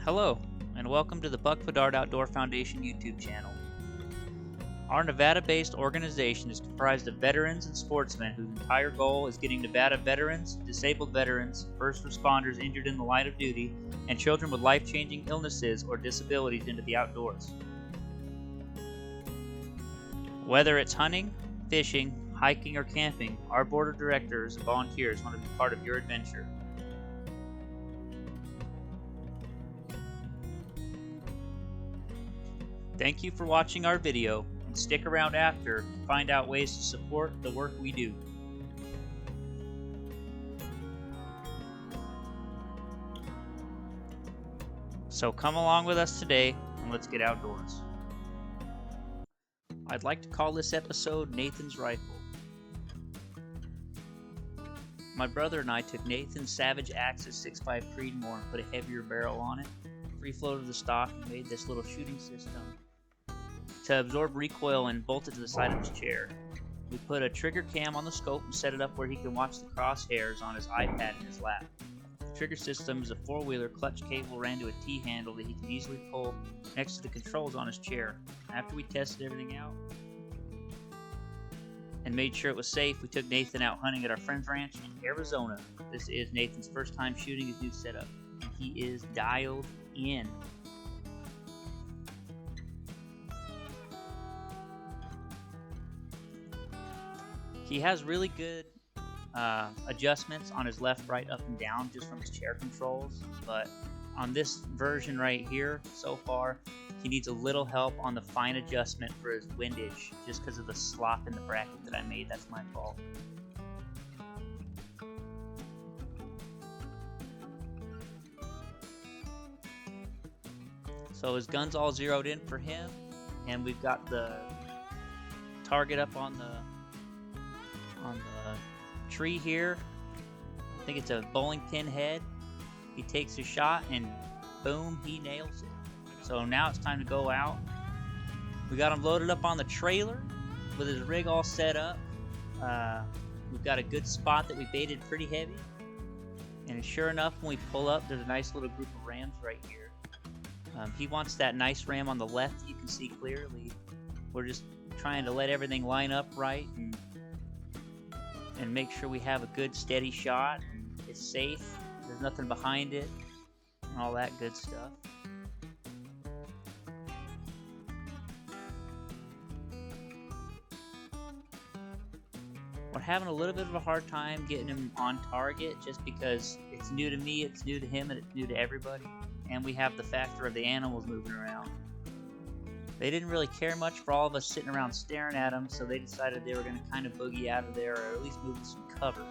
Hello, and welcome to the Buck Bedard Outdoor Foundation YouTube channel. Our Nevada-based organization is comprised of veterans and sportsmen whose entire goal is getting Nevada veterans, disabled veterans, first responders injured in the line of duty, and children with life-changing illnesses or disabilities into the outdoors. Whether it's hunting, fishing, hiking, or camping, our board of directors and volunteers want to be part of your adventure. Thank you for watching our video, and stick around after to find out ways to support the work we do. So come along with us today and let's get outdoors. I'd like to call this episode Nathan's Rifle. My brother and I took Nathan's Savage Axis 6.5 Creedmoor and put a heavier barrel on it, free-floated the stock, and made this little shooting system to absorb recoil and bolt it to the side of his chair. We put a trigger cam on the scope and set it up where he can watch the crosshairs on his iPad in his lap. The trigger system is a four-wheeler clutch cable ran to a T-handle that he can easily pull next to the controls on his chair. After we tested everything out and made sure it was safe, we took Nathan out hunting at our friend's ranch in Arizona. This is Nathan's first time shooting his new setup. He is dialed in. He has really good adjustments on his left, right, up, and down just from his chair controls, but on this version right here, so far, he needs a little help on the fine adjustment for his windage, just because of the slop in the bracket that I made. That's my fault. So his gun's all zeroed in for him, and we've got the target up on the tree here. I think it's a bowling pin head. He takes a shot and boom, he nails it. So now it's time to go out. We got him loaded up on the trailer with his rig all set up. We've got a good spot that we baited pretty heavy. And sure enough, when we pull up, there's a nice little group of rams right here. He wants that nice ram on the left that you can see clearly. We're just trying to let everything line up right and make sure we have a good steady shot and it's safe, there's nothing behind it, and all that good stuff. We're having a little bit of a hard time getting him on target just because it's new to me, it's new to him, and it's new to everybody, and we have the factor of the animals moving around. They didn't really care much for all of us sitting around staring at them, so they decided they were going to kind of boogie out of there, or at least move to some cover.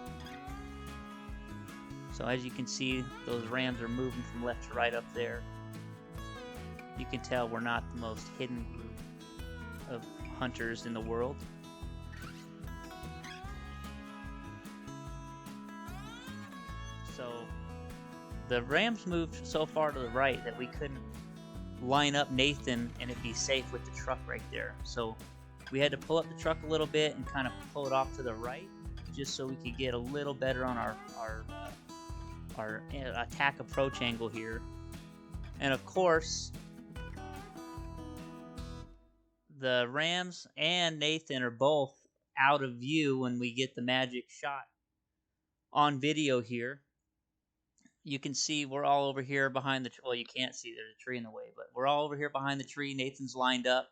So as you can see, those rams are moving from left to right up there. You can tell we're not the most hidden group of hunters in the world. So the rams moved so far to the right that we couldn't line up Nathan and it'd be safe with the truck right there. So we had to pull up the truck a little bit and kind of pull it off to the right just so we could get a little better on our attack approach angle here. And of course, the rams and Nathan are both out of view when we get the magic shot on video here. You can see we're all over here behind the tree. Well, you can't see, there's a tree in the way, but we're all over here behind the tree. Nathan's lined up.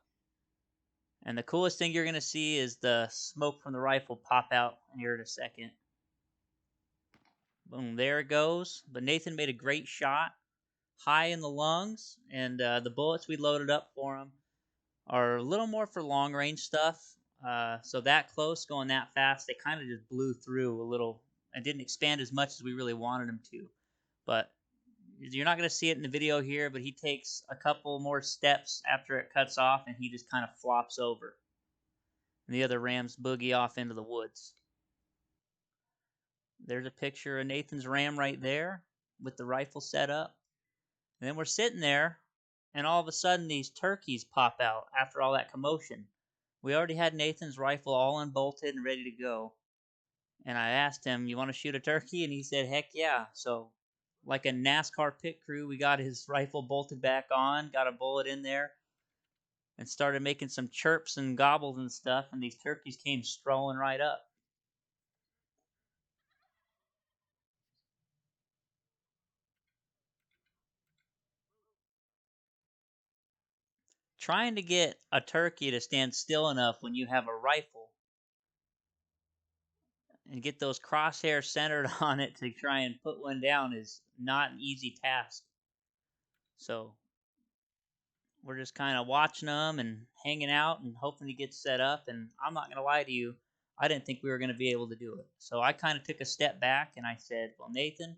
And the coolest thing you're going to see is the smoke from the rifle pop out here in a second. Boom, there it goes. But Nathan made a great shot, high in the lungs, and the bullets we loaded up for him are a little more for long range stuff. So that close, going that fast, they kind of just blew through a little and didn't expand as much as we really wanted them to. But you're not going to see it in the video here, but he takes a couple more steps after it cuts off, and he just kind of flops over. And the other rams boogie off into the woods. There's a picture of Nathan's ram right there with the rifle set up. And then we're sitting there, and all of a sudden these turkeys pop out after all that commotion. We already had Nathan's rifle all unbolted and ready to go. And I asked him, "You want to shoot a turkey?" And he said, "Heck yeah." So like a NASCAR pit crew. We got his rifle bolted back on, got a bullet in there, and started making some chirps and gobbles and stuff, and these turkeys came strolling right up. Trying to get a turkey to stand still enough when you have a rifle and get those crosshairs centered on it to try and put one down is not an easy task. So we're just kind of watching them and hanging out and hoping to get set up. And I'm not going to lie to you, I didn't think we were going to be able to do it. So I kind of took a step back and I said, well, Nathan,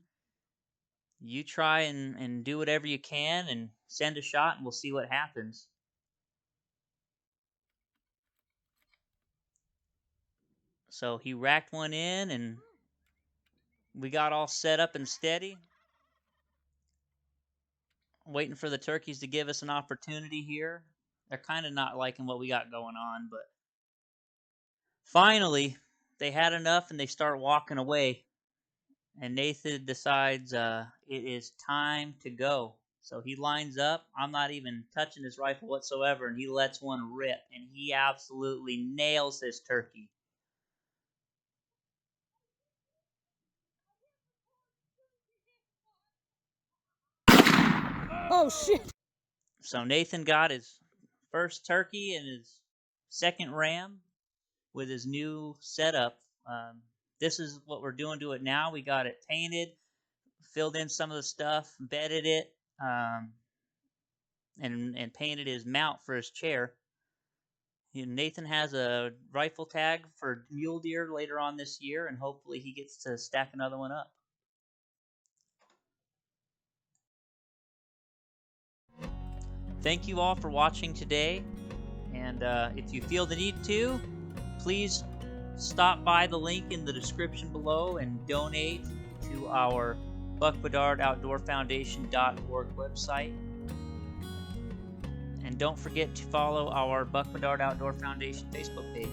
you try and do whatever you can and send a shot and we'll see what happens. So he racked one in and we got all set up and steady. Waiting for the turkeys to give us an opportunity here. They're kind of not liking what we got going on, but finally they had enough and they start walking away. And Nathan decides it is time to go. So he lines up. I'm not even touching his rifle whatsoever, and he lets one rip, and he absolutely nails this turkey. Oh, shit. So Nathan got his first turkey and his second ram with his new setup. This is what we're doing to it now. We got it painted, filled in some of the stuff, bedded it, and painted his mount for his chair. Nathan has a rifle tag for mule deer later on this year, and hopefully he gets to stack another one up. Thank you all for watching today, and if you feel the need to, please stop by the link in the description below and donate to our BuckBedardOutdoorFoundation.org website. And don't forget to follow our Buck Bedard Outdoor Foundation Facebook page.